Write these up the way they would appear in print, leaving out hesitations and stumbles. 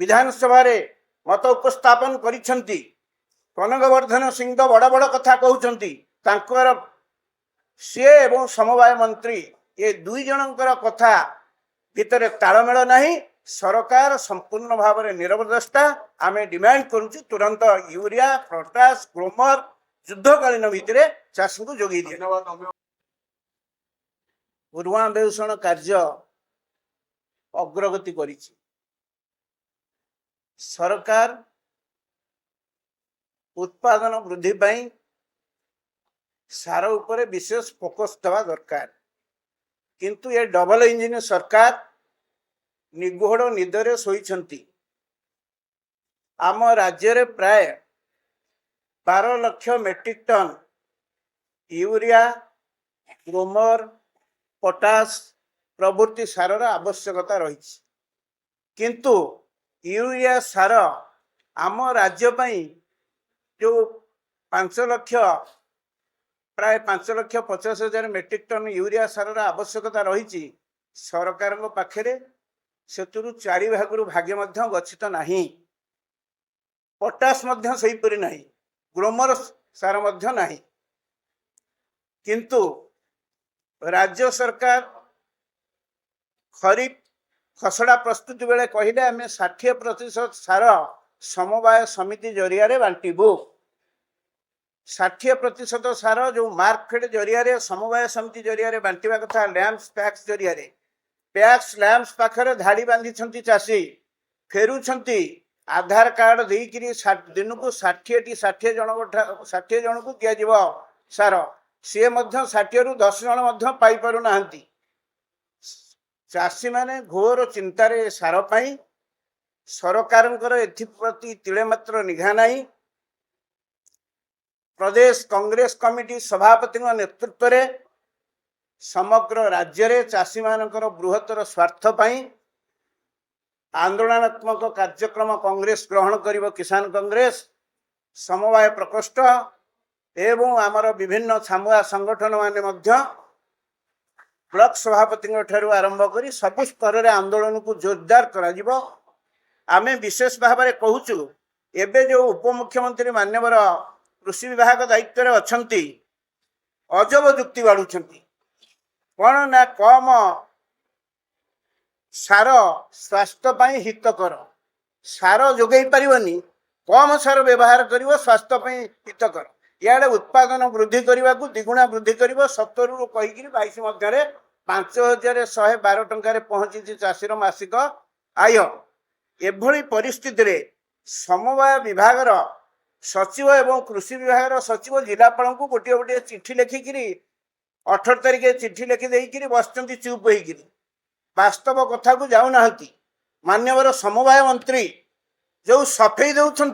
विधानसभा मत उपस्थापन करिसेंती। कनकवर्धन सिंह तो बड़ बड़ कथा कहउछंती। तांकर सी एवं समवाय मंत्री ये दुई जनकर कथा भितर तालमेल नहीं। सरकार संपूर्ण भाव में निरवद्रष्टा। आमे डिमांड करुचु तुरंत यूरिया पोटास ग्रोमर युद्धकालीन भितर चाषी को जोगी दिए। पूर्वा बेषण कार्य अग्रगति करिछि। सरकार उत्पादन वृद्धि पाई सार उपरे विशेष फोकस देवा दरकार। किंतु ये डबल इंजिन सरकार निगोड़ निदरे शोइछंती। आम राज्य रे प्राय 12 lakh metric ton urea Gromor potash प्रभृति सारर आवश्यकता रही। किंतु यूरिया सार आम राज्य पई जो 5 लाख प्राय 5,50,000 मेट्रिक टन यूरिया सारर आवश्यकता रही। सरकार पाखे से 4 भागरू भाग्य गच्छित नहीं। पोटास सहीपरी नहीं। ग्रोमर सार नहीं। किंतु राज्य सरकार खरीफ खसड़ा प्रस्तुति बेले कहले आम 60% सार समवाय समिति जरिया बांटबू। 60% सार जो मार्केट जरिया समवाय समिति जरिया बांटा कथा लैंप्स पैक्स जरिया पैक्स लैंप्स पाखरे धाड़ी बांधी चाषी फेरुंट आधार कार्ड देकरी दिन को 60 जन को दिज्व सार सी 60 रु 10 जन पाइपु ना। चाषी माने घोर चिंतार सार पाई सरकार एप्रति तिले मात्र निघा नहीं। प्रदेश कांग्रेस कमिटी सभापति नेतृत्व में समग्र राज्य रे चाषी मानकर बृहत्तर स्वार्थ पाई आंदोलनात्मक कार्यक्रम कांग्रेस ग्रहण करिवो। किसान कांग्रेस समवाय प्रकोष्ठ एवं आमर विभिन्न छामुआ संगठन माने मध्य ब्लॉक सभापति ठारू आरंभ करी सब स्तर में आंदोलन को जोरदार करा। आमे विशेष भाव में कहूचु एबे जो उपमुख्यमंत्री मान्यवर कृषि विभाग दायित्व रे अछंती अजब जुक्ति बाढ़ुछंती। कौन ना कम सार स्वास्थ्य पाई हितकर सार जोगई पारिबनी कम सार व्यवहार करिवो स्वास्थ्य पाई हितकर। इे उत्पादन वृद्धि करने को द्विगुणा वृद्धि कर 70 रु कहीकि 22 मध्य 5,112 टंकार पहुंची चाषीर मासिक आय। एभली परिस्थिति रे समवाय विभाग सचिव एवं कृषि विभाग सचिव जिलापाल को गोटे गोटे चिठी लिखिकी 18 तारिख चिठी लिखिदे बसती चुप होकर वास्तव कथा को जाऊना। मान्यवर समवाय मंत्री जो सफेई दौरान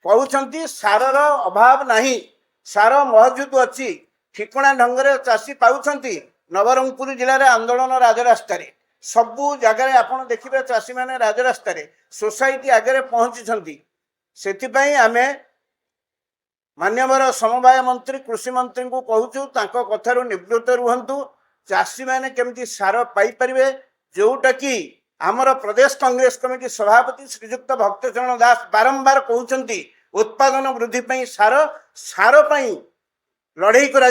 कहते सारर अभाव नहीं सार मौजूद अच्छी ठिकणा ढंग चाषी पाँच। नवरंगपुर जिले में आंदोलन राजरास्त सबू जगह आप देखिए चाषी मैंने राजरास्त सोसाइटी आगे पहुंची। से आमे मान्यवर समवाय मंत्री कृषि मंत्री को कहूँ कथार निवृत्त रुहतु। चाषी मैंने केमती सार पाइपर जोटा कि आमर प्रदेश कांग्रेस कमिटी सभापति श्रीजुक्त भक्तचरण दास बारंबार कहते उत्पादन वृद्धि पाई सार सार पाई लड़ई करा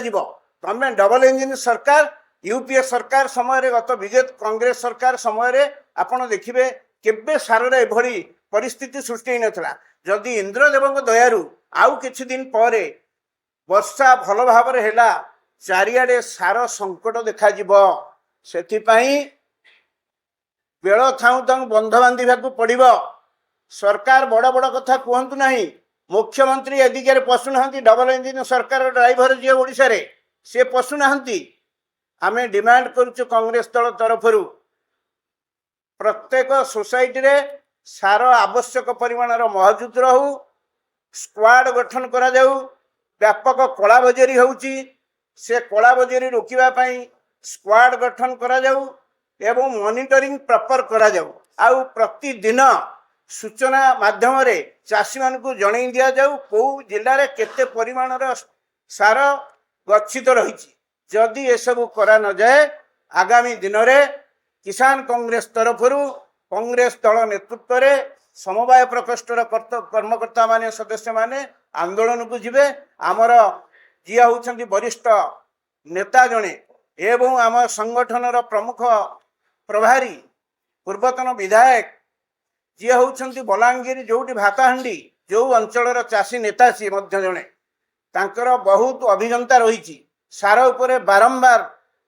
तमें डबल इंजिन सरकार यूपीए सरकार समय गत विजेत कांग्रेस सरकार समय आपड़ देखिए केबे सार एभली परिस्थिति सृष्टि नाला। जदि इंद्रदेव दयारु आउ किछि दिन पर वर्षा भल भाव है चारिआडे सार संकट देखा से बेल थाऊ थाऊ बंध बांधा पड़ो। सरकार बड़ बड़ कथा कहतु ना। मुख्यमंत्री ए दिगरे पशुना डबल इंजिन सरकार ड्राइवर जी ओडिशा रे से पशुना। आमे डिमांड करुचु कांग्रेस दल तरफ प्रत्येक सोसाइटी रे सार आवश्यक परिमाणर मौजूद रहू। स्क्वाड गठन करा जाऊ। व्यापक कला बजारी होउची से कला बजारी रोकिबा पई स्क्वाड गठन करा जाऊ एवं मॉनिटरिंग प्रॉपर करा जाऊ। आउ प्रतिदिन सूचना माध्यम रे चाषी मान को जणई दिया जाऊ को जिले में केते परिमाणर सार गच्छित रही। जदि ये सब करा न जाए आगामी दिन में किसान कांग्रेस तरफ कांग्रेस दल नेतृत्व में समवाय प्रकोष्ठर कर्मकर्ता माने सदस्य माने आंदोलन को जीवे आमर जी होती वरिष्ठ नेता जड़े एवं आम संगठन प्रमुख प्रभारी पूर्वतन विधायक जी होती बलांगीर जो भाताहांडी जो अंचल चाषी नेता सी जड़े तांकर बहुत अभिज्ञता रही सार उपरे बारंबार